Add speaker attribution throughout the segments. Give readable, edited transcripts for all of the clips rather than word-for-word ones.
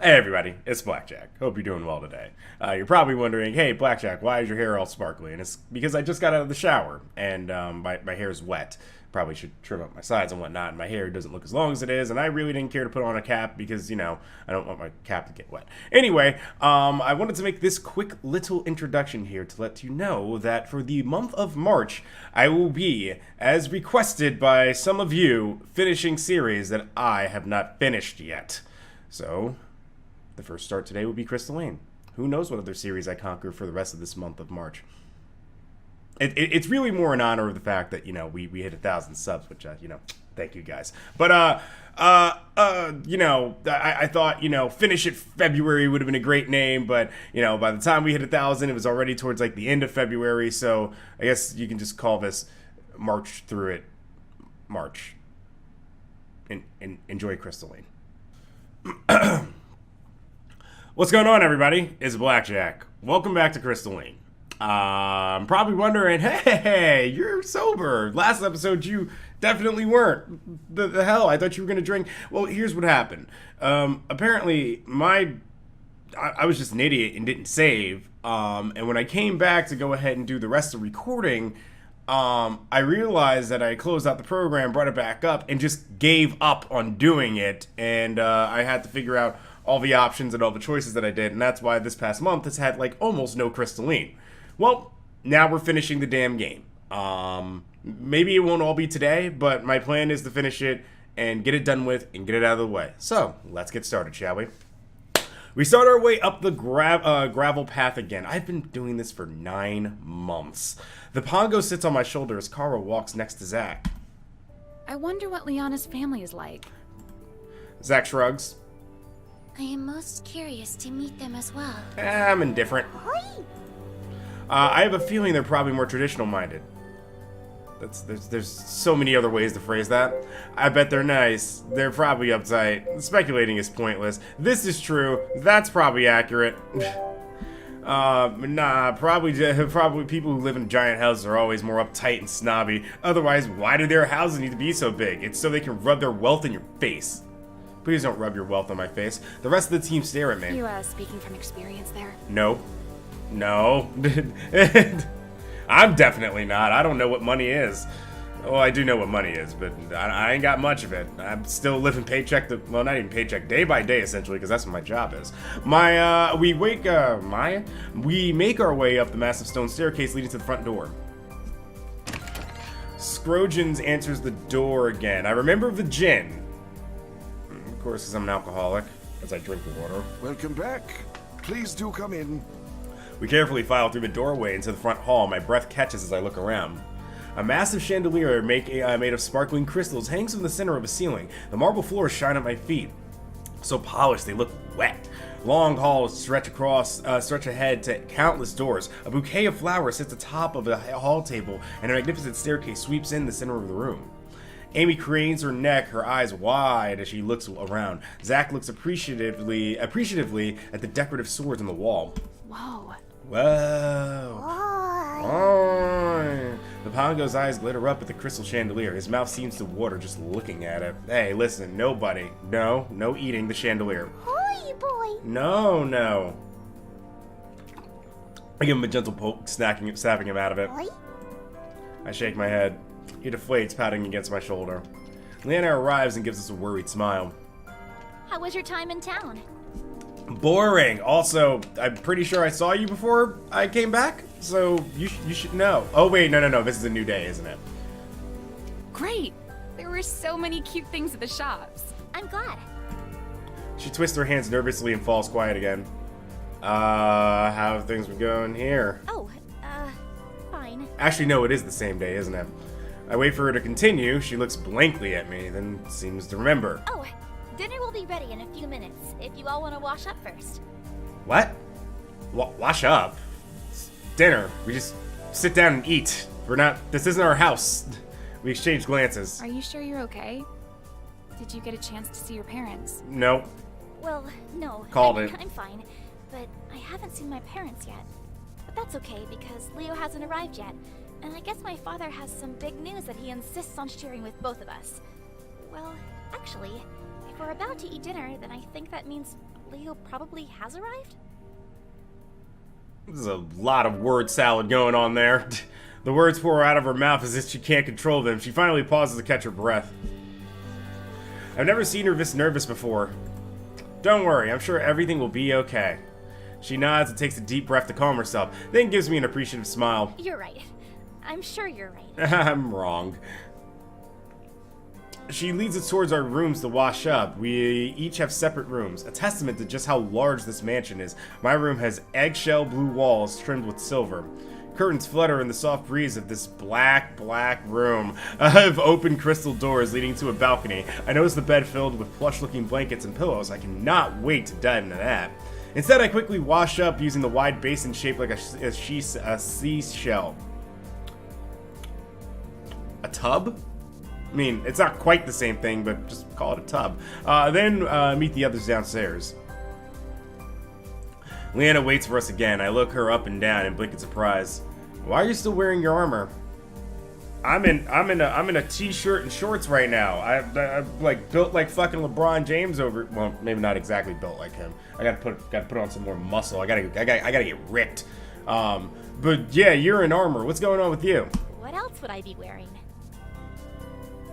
Speaker 1: Hey everybody, it's Blackjack. Hope you're doing well today. You're probably wondering, hey Blackjack, why is your hair all sparkly? And it's because I just got out of the shower and my hair's wet. Probably should trim up my sides and whatnot. And my hair doesn't look as long as it is, and I really didn't care to put on a cap because, I don't want my cap to get wet. Anyway, I wanted to make this quick little introduction here to let you know that for the month of March, I will be, as requested by some of you, finishing series that I have not finished yet. So, the first start today will be Crystalline. Who knows what other series I conquer for the rest of this month of March. It's really more in honor of the fact that, we hit 1,000 subs, which, thank you guys. But, I thought, Finish It February would have been a great name, but, by the time we hit 1,000, it was already towards, like, the end of February, so I guess you can just call this March Through It March. Enjoy Crystalline. What's going on, everybody? It's Blackjack. Welcome back to Crystalline. I'm probably wondering, hey, you're sober. Last episode, you definitely weren't. The hell? I thought you were going to drink. Well, here's what happened. Apparently, I was just an idiot and didn't save. And when I came back to go ahead and do the rest of the recording, I realized that I closed out the program, brought it back up, and just gave up on doing it. And I had to figure out all the options and all the choices that I did. And that's why this past month has had, like, almost no Crystalline. Well, now we're finishing the damn game. Maybe it won't all be today, but my plan is to finish it and get it done with and get it out of the way. So, let's get started, shall we? We start our way up the gravel path again. I've been doing this for 9 months. The Pongo sits on my shoulder as Kara walks next to Zach.
Speaker 2: I wonder what Leanna's family is like.
Speaker 1: Zach shrugs.
Speaker 3: I am most curious to meet them as well.
Speaker 1: I'm indifferent. I have a feeling they're probably more traditional-minded. There's so many other ways to phrase that. I bet they're nice. They're probably uptight. Speculating is pointless. This is true. That's probably accurate. Probably people who live in giant houses are always more uptight and snobby. Otherwise, why do their houses need to be so big? It's so they can rub their wealth in your face. Please don't rub your wealth on my face. The rest of the team stare at me.
Speaker 2: You, speaking from experience there?
Speaker 1: No. I'm definitely not. I don't know what money is. Well, I do know what money is, but I ain't got much of it. I'm still living paycheck to, well, not even paycheck, day by day, essentially, because that's what my job is. We make our way up the massive stone staircase leading to the front door. Scrogens answers the door again. I remember the gin. Of course, because I'm an alcoholic, as I drink the water.
Speaker 4: Welcome back. Please do come in.
Speaker 1: We carefully file through the doorway into the front hall. My breath catches as I look around. A massive chandelier made of sparkling crystals hangs from the center of a ceiling. The marble floors shine at my feet. So polished, they look wet. Long halls stretch ahead to countless doors. A bouquet of flowers sits atop of a hall table, and a magnificent staircase sweeps in the center of the room. Amy cranes her neck, her eyes wide as she looks around. Zach looks appreciatively at the decorative swords on the wall.
Speaker 2: Whoa.
Speaker 1: Whoa. Oh. The Pongo's eyes glitter up at the crystal chandelier. His mouth seems to water just looking at it. Hey, listen, nobody. No eating the chandelier.
Speaker 3: Hoi, boy.
Speaker 1: No. I give him a gentle poke, snapping him out of it.
Speaker 3: Hoi?
Speaker 1: I shake my head. He deflates, patting against my shoulder. Leanna arrives and gives us a worried smile.
Speaker 3: How was your time in town?
Speaker 1: Boring. Also, I'm pretty sure I saw you before I came back, so you should know. Oh wait, no. This is a new day, isn't it?
Speaker 2: Great. There were so many cute things at the shops.
Speaker 3: I'm glad.
Speaker 1: She twists her hands nervously and falls quiet again. How have things been going here?
Speaker 3: Oh, fine.
Speaker 1: Actually, no, it is the same day, isn't it? I wait for her to continue. She looks blankly at me, then seems to remember.
Speaker 3: Oh, dinner will be ready in a few minutes, if you all want to wash up first.
Speaker 1: What? Wash up? It's dinner. We just sit down and eat. This isn't our house. We exchange glances.
Speaker 2: Are you sure you're okay? Did you get a chance to see your parents?
Speaker 1: No.
Speaker 3: Well, no.
Speaker 1: Called it.
Speaker 3: I'm fine, but I haven't seen my parents yet. But that's okay, because Leo hasn't arrived yet, and I guess my father has some big news that he insists on sharing with both of us. Well, actually, if we're about to eat dinner, then I think that means Leo probably has arrived?
Speaker 1: There's a lot of word salad going on there. The words pour out of her mouth as if she can't control them. She finally pauses to catch her breath. I've never seen her this nervous before. Don't worry, I'm sure everything will be okay. She nods and takes a deep breath to calm herself, then gives me an appreciative smile.
Speaker 3: You're right. I'm sure you're right.
Speaker 1: I'm wrong. She leads us towards our rooms to wash up. We each have separate rooms, a testament to just how large this mansion is. My room has eggshell blue walls trimmed with silver. Curtains flutter in the soft breeze of this black room. I have open crystal doors leading to a balcony. I notice the bed filled with plush-looking blankets and pillows. I cannot wait to dive into that. Instead, I quickly wash up using the wide basin shaped like a seashell. A tub? I mean, it's not quite the same thing, but just call it a tub. Then meet the others downstairs. Leanna waits for us again. I look her up and down and blink in surprise. Why are you still wearing your armor? I'm in a t-shirt and shorts right now. I'm like built like fucking LeBron James over. Well, maybe not exactly built like him. I gotta put on some more muscle. I gotta get ripped. But yeah, you're in armor. What's going on with you?
Speaker 3: What else would I be wearing?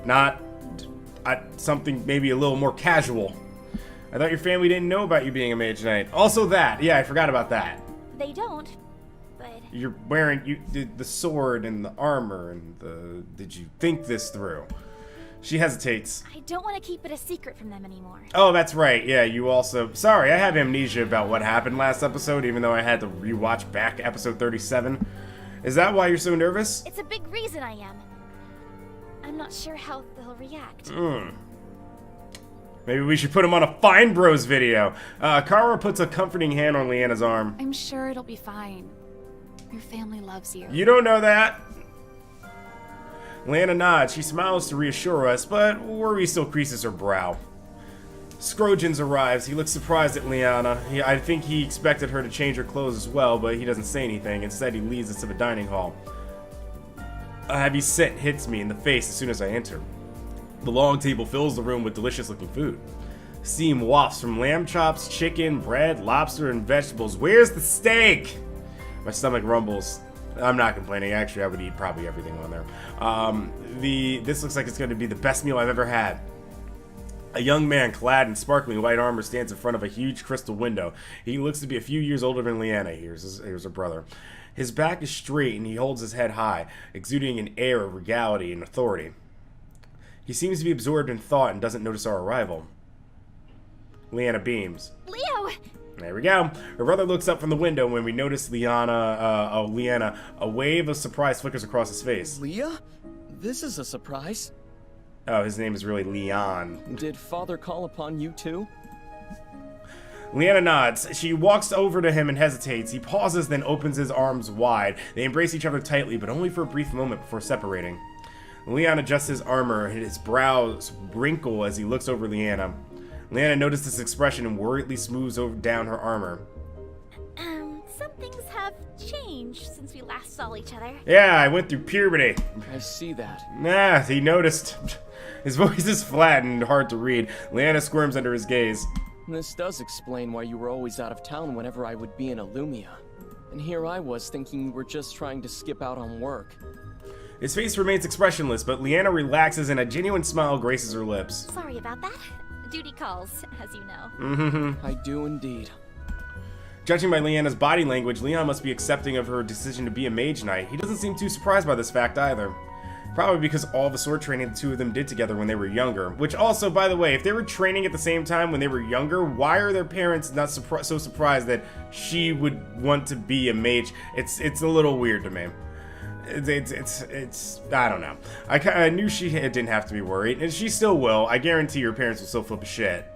Speaker 1: Not something maybe a little more casual. I thought your family didn't know about you being a mage knight. Also that, yeah, I forgot about that.
Speaker 3: They don't, but...
Speaker 1: You're wearing the sword and the armor and did you think this through? She hesitates.
Speaker 3: I don't want to keep it a secret from them anymore.
Speaker 1: Oh, that's right, yeah, you also... Sorry, I have amnesia about what happened last episode, even though I had to rewatch back episode 37. Is that why you're so nervous?
Speaker 3: It's a big reason I am. I'm not sure how they'll react.
Speaker 1: Maybe we should put him on a Fine Bros video. Kara puts a comforting hand on Leanna's arm.
Speaker 2: I'm sure it'll be fine. Your family loves you.
Speaker 1: You don't know that. Leanna nods. She smiles to reassure us, but worry still creases her brow. Scrogens arrives. He looks surprised at Leanna. I think he expected her to change her clothes as well, but he doesn't say anything. Instead, he leads us to the dining hall. A heavy scent hits me in the face as soon as I enter. The long table fills the room with delicious-looking food. Steam wafts from lamb chops, chicken, bread, lobster, and vegetables. Where's the steak? My stomach rumbles. I'm not complaining. Actually, I would eat probably everything on there. This looks like it's going to be the best meal I've ever had. A young man clad in sparkling white armor stands in front of a huge crystal window. He looks to be a few years older than Leanna. Here's her brother. His back is straight and he holds his head high, exuding an air of regality and authority. He seems to be absorbed in thought and doesn't notice our arrival. Leanna beams.
Speaker 3: Leo!
Speaker 1: There we go. Her brother looks up from the window when we notice Leanna. A wave of surprise flickers across his face.
Speaker 5: Leah? This is a surprise.
Speaker 1: Oh, his name is really Leon.
Speaker 5: Did Father call upon you too?
Speaker 1: Leanna nods. She walks over to him and hesitates. He pauses, then opens his arms wide. They embrace each other tightly, but only for a brief moment before separating. Leon adjusts his armor, and his brows wrinkle as he looks over Leanna. Leanna notices this expression and worriedly smooths down her armor.
Speaker 3: Some things have changed since we last saw each other.
Speaker 1: Yeah, I went through puberty.
Speaker 5: I see that.
Speaker 1: Nah, he noticed. His voice is flat and hard to read. Leanna squirms under his gaze.
Speaker 5: This does explain why you were always out of town whenever I would be in Illumia. And here I was thinking you were just trying to skip out on work.
Speaker 1: His face remains expressionless, but Leanna relaxes and a genuine smile graces her lips.
Speaker 3: Sorry about that. Duty calls, as you know.
Speaker 5: I do indeed.
Speaker 1: Judging by Leanna's body language, Leon must be accepting of her decision to be a mage knight. He doesn't seem too surprised by this fact either. Probably because all the sword training the two of them did together when they were younger. Which also, by the way, if they were training at the same time when they were younger, why are their parents not so surprised that she would want to be a mage? It's a little weird to me. It's I don't know. I knew she didn't have to be worried, and she still will. I guarantee your parents will still flip a shit.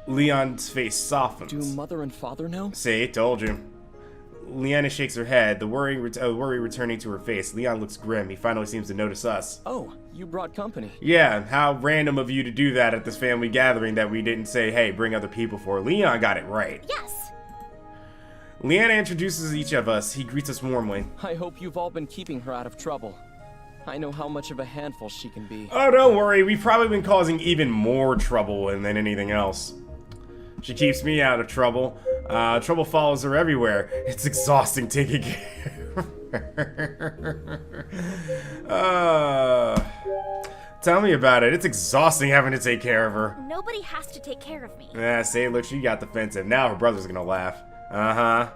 Speaker 1: Leon's face softens.
Speaker 5: Do mother and father know?
Speaker 1: See, told you. Leanna shakes her head, the worry returning to her face. Leon looks grim. He finally seems to notice us.
Speaker 5: Oh, you brought company.
Speaker 1: Yeah, how random of you to do that at this family gathering that we didn't say, hey, bring other people for. Leon got it right.
Speaker 3: Yes.
Speaker 1: Leanna introduces each of us. He greets us warmly.
Speaker 5: I hope you've all been keeping her out of trouble. I know how much of a handful she can be.
Speaker 1: Oh, don't worry. We've probably been causing even more trouble than anything else. She keeps me out of trouble. Trouble follows her everywhere. It's exhausting taking care of her. Tell me about it. It's exhausting having to take care of her.
Speaker 3: Nobody has to take care of me.
Speaker 1: Say, look, she got defensive. Now her brother's gonna laugh. Uh-huh.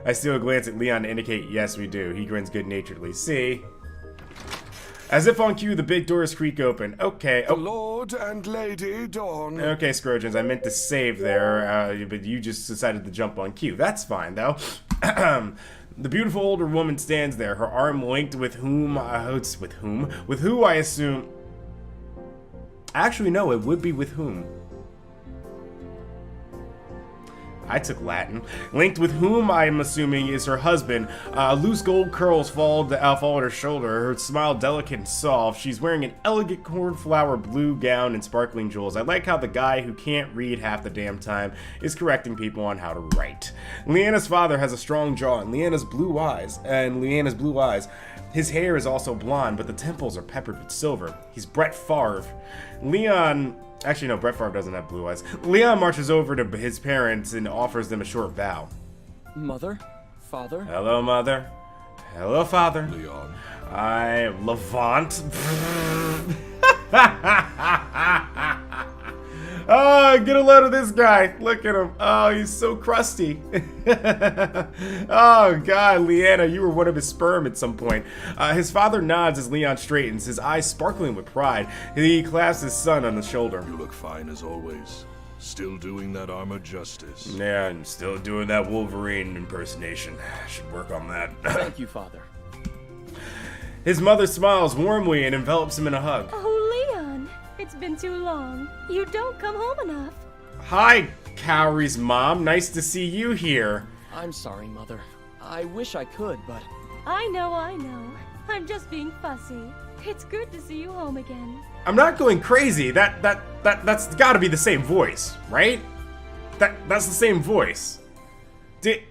Speaker 1: I steal a glance at Leon to indicate, yes, we do. He grins good-naturedly. See? As if on cue, the big doors creak open. Okay.
Speaker 4: The Lord and Lady Dawn.
Speaker 1: Okay, Scrogens, I meant to save there, but you just decided to jump on cue. That's fine, though. The beautiful older woman stands there, her arm linked with whom, with who I assume... Actually, no, it would be with whom. I took Latin. Linked with whom I am assuming is her husband. Loose gold curls fall at her shoulder. Her smile delicate and soft. She's wearing an elegant cornflower blue gown and sparkling jewels. I like how the guy who can't read half the damn time is correcting people on how to write. Leanna's father has a strong jaw and Leanna's blue eyes. His hair is also blonde, but the temples are peppered with silver. He's Brett Favre. Leon... Actually, no, Brett Favre doesn't have blue eyes. Leon marches over to his parents and offers them a short bow.
Speaker 5: Mother? Father?
Speaker 1: Hello, Mother. Hello, Father.
Speaker 4: Leon.
Speaker 1: I'm Levant. Oh, get a load of this guy. Look at him. Oh, he's so crusty. Oh, God, Leanna, you were one of his sperm at some point. His father nods as Leon straightens, his eyes sparkling with pride. He clasps his son on the shoulder.
Speaker 4: You look fine as always. Still doing that armor justice.
Speaker 1: Yeah, and still doing that Wolverine impersonation. Should work on that.
Speaker 5: Thank you, Father.
Speaker 1: His mother smiles warmly and envelops him in a hug.
Speaker 6: Oh, Leon, it's been too long. You don't come home enough.
Speaker 1: Hi, Cowrie's mom. Nice to see you here.
Speaker 5: I'm sorry, Mother. I wish I could, but...
Speaker 6: I know. I'm just being fussy. It's good to see you home again.
Speaker 1: I'm not going crazy. That's gotta be the same voice, right? That's the same voice. Did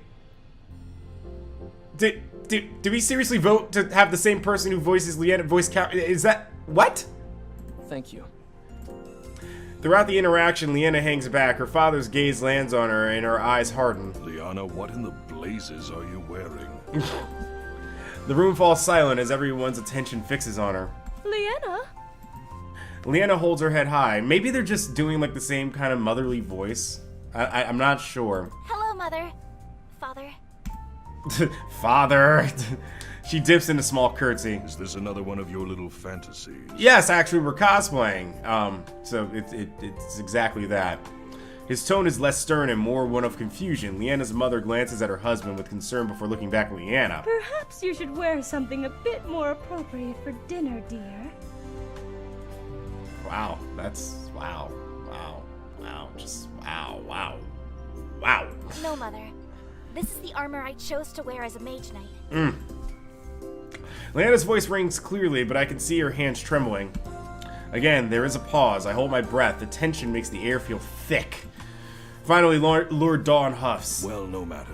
Speaker 1: we seriously vote to have the same person who voices Leanna voice is that what?
Speaker 5: Thank you.
Speaker 1: Throughout the interaction, Leanna hangs back. Her father's gaze lands on her and her eyes harden.
Speaker 4: Leanna, what in the blazes are you wearing?
Speaker 1: The room falls silent as everyone's attention fixes on her.
Speaker 6: Leanna?
Speaker 1: Leanna holds her head high. Maybe they're just doing like the same kind of motherly voice. I'm not sure.
Speaker 3: Hello, Mother. Father.
Speaker 1: Father. She dips in a small curtsy.
Speaker 4: Is this another one of your little fantasies?
Speaker 1: Yes, actually, we're cosplaying. So it's exactly that. His tone is less stern and more one of confusion. Leanna's mother glances at her husband with concern before looking back at Leanna.
Speaker 6: Perhaps you should wear something a bit more appropriate for dinner, dear.
Speaker 1: Wow, that's wow. Just wow.
Speaker 3: No, Mother. This is the armor I chose to wear as a mage knight.
Speaker 1: Leanna's voice rings clearly, but I can see her hands trembling. Again, there is a pause. I hold my breath. The tension makes the air feel thick. Finally, Lord Dawn huffs.
Speaker 4: Well, no matter.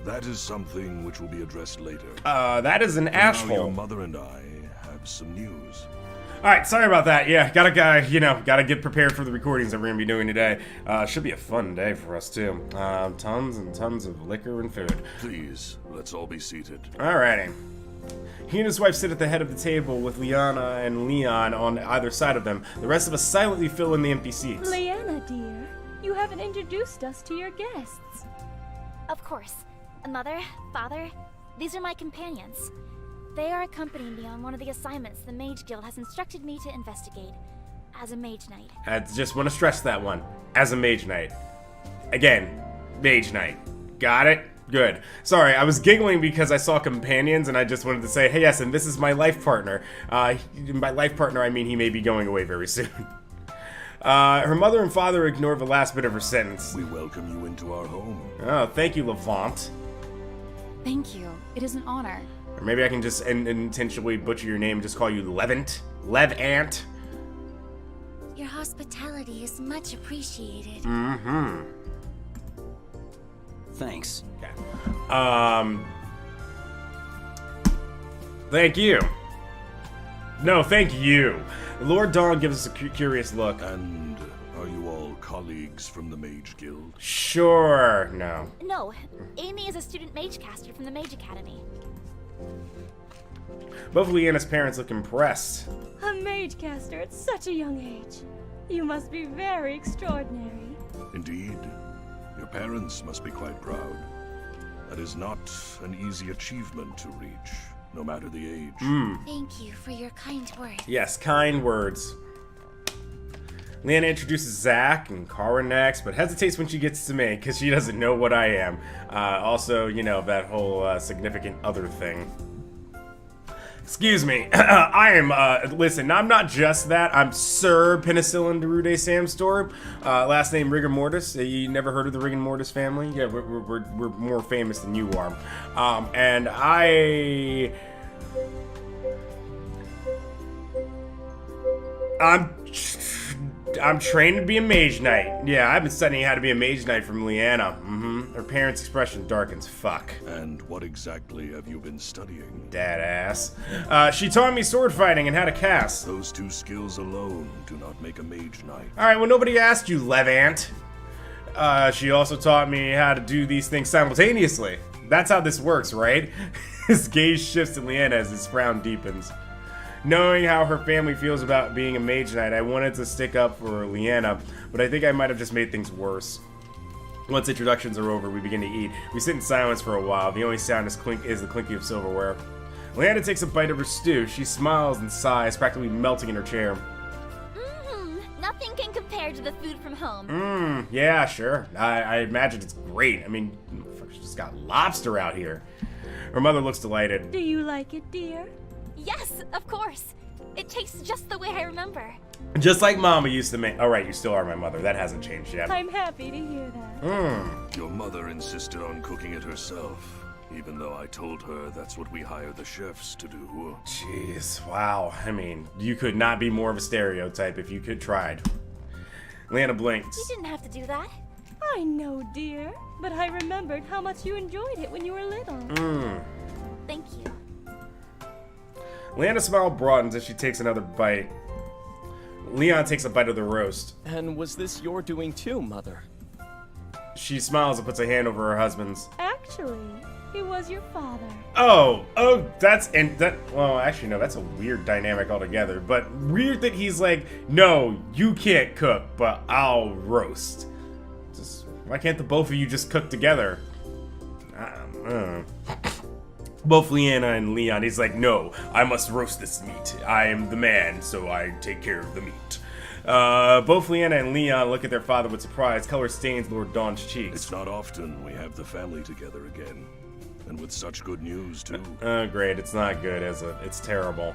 Speaker 4: That is something which will be addressed later.
Speaker 1: That is an ash
Speaker 4: Now your
Speaker 1: hole.
Speaker 4: mother and I have some news.
Speaker 1: Alright, sorry about that. Yeah, gotta get prepared for the recordings that we're gonna be doing today. Should be a fun day for us, too. Tons and tons of liquor and food.
Speaker 4: Please, let's all be seated.
Speaker 1: Alrighty. He and his wife sit at the head of the table with Leanna and Leon on either side of them. The rest of us silently fill in the empty seats.
Speaker 6: Leanna, dear, you haven't introduced us to your guests.
Speaker 3: Of course. Mother, Father, these are my companions. They are accompanying me on one of the assignments the Mage Guild has instructed me to investigate as a mage knight.
Speaker 1: I just want to stress that one. As a mage knight. Again, mage knight. Got it? Good. Sorry, I was giggling because I saw companions and I just wanted to say, hey, yes, and this is my life partner. By life partner, I mean he may be going away very soon. Her mother and father ignore the last bit of her sentence.
Speaker 4: We welcome you into our home.
Speaker 1: Oh, thank you, Levant.
Speaker 2: Thank you. It is an honor.
Speaker 1: Or maybe I can just intentionally butcher your name and just call you Levant? Levant?
Speaker 3: Your hospitality is much appreciated.
Speaker 1: Mm-hmm.
Speaker 7: Thanks.
Speaker 1: Okay. Thank you. No, thank you. Lord Dawn gives us a curious look.
Speaker 4: And are you all colleagues? colleagues from the Mage Guild?
Speaker 1: Sure. No.
Speaker 3: No, Amy is a student mage caster from the Mage Academy.
Speaker 1: Both Leanna's parents look impressed.
Speaker 6: A mage caster at such a young age. You must be very extraordinary.
Speaker 4: Indeed. Your parents must be quite proud. That is not an easy achievement to reach, no matter the age.
Speaker 3: Thank you for your kind words.
Speaker 1: Yes, kind words. Leanna introduces Zach and Kara next, but hesitates when she gets to me because she doesn't know what I am. Also, you know, that whole significant other thing. Excuse me. I am, listen, I'm not just that. I'm Sir Penicillin Derude Samstorm. Last name Rigor Mortis. You never heard of the Rigor Mortis family? Yeah, we're more famous than you are. And I'm trained to be a mage knight. Yeah, I've been studying how to be a mage knight from Leanna. Her parents' expression darkens fuck.
Speaker 4: And what exactly have you been studying?
Speaker 1: Dad ass. She taught me sword fighting and how to cast.
Speaker 4: Those two skills alone do not make a mage knight.
Speaker 1: Alright, well, nobody asked you, Levant. She also taught me how to do these things simultaneously. That's how this works, right? His gaze shifts to Leanna as his frown deepens. Knowing how her family feels about being a mage knight, I wanted to stick up for Leanna, but I think I might have just made things worse. Once introductions are over, we begin to eat. We sit in silence for a while. The only sound is the clinking of silverware. Leanna takes a bite of her stew. She smiles and sighs, practically melting in her chair.
Speaker 3: Nothing can compare to the food from home.
Speaker 1: Yeah, sure. I imagine it's great. I mean, she just got lobster out here. Her mother looks delighted.
Speaker 6: Do you like it, dear?
Speaker 3: Yes, of course. It tastes just the way I remember.
Speaker 1: Just like Mama used to make. All right, you still are my mother. That hasn't changed yet.
Speaker 6: I'm happy to hear that.
Speaker 4: Your mother insisted on cooking it herself, even though I told her that's what we hire the chefs to do.
Speaker 1: Jeez, wow. I mean, you could not be more of a stereotype if you could tried. Leanna blinks.
Speaker 3: You didn't have to do that.
Speaker 6: I know, dear, but I remembered how much you enjoyed it when you were little.
Speaker 3: Thank you.
Speaker 1: Leanna's smile broadens as she takes another bite. Leon takes a bite of the roast.
Speaker 5: And was this your doing too, Mother?
Speaker 1: She smiles and puts a hand over her husband's.
Speaker 6: Actually, he was your father.
Speaker 1: Oh, well, actually, no, that's a weird dynamic altogether. But weird that he's like, no, you can't cook, but I'll roast. Why can't the both of you just cook together? Both Leanna and Leon, he's like, no, I must roast this meat. I am the man, so I take care of the meat. Both Leanna and Leon look at their father with surprise. Color stains Lord Dawn's cheeks.
Speaker 4: It's not often we have the family together again. And with such good news, too.
Speaker 1: Great. It's not good, is it? It's terrible.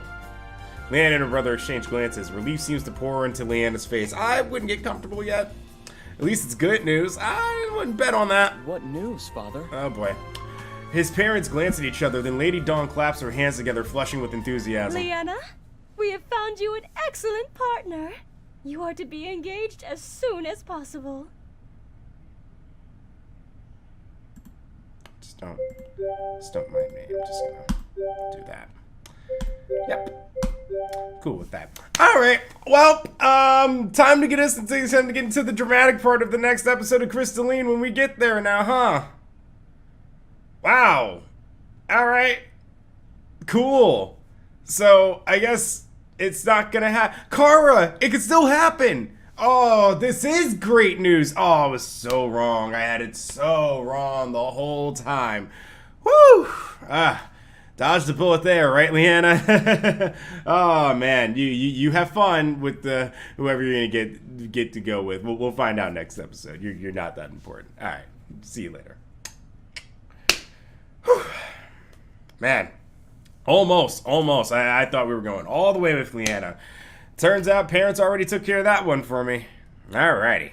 Speaker 1: Leanna and her brother exchange glances. Relief seems to pour into Leanna's face. I wouldn't get comfortable yet. At least it's good news. I wouldn't bet on that.
Speaker 5: What news, Father?
Speaker 1: Oh, boy. His parents glance at each other, then Lady Dawn claps her hands together, flushing with enthusiasm.
Speaker 6: Leanna, we have found you an excellent partner. You are to be engaged as soon as possible.
Speaker 1: Just don't mind me. I'm just gonna do that. Yep. Cool with that. Alright, well, time to get into the dramatic part of the next episode of Crystalline when we get there now, huh? Wow. Alright. Cool. So, I guess it's not gonna happen. Kara, it could still happen. Oh, this is great news. Oh, I was so wrong. I had it so wrong the whole time. Woo! Dodged the bullet there, right, Leanna? Oh man, you have fun with whoever you're gonna get to go with. We'll find out next episode. You're not that important. All right, see you later. Whew. Man, almost. I thought we were going all the way with Leanna. Turns out parents already took care of that one for me. Alrighty.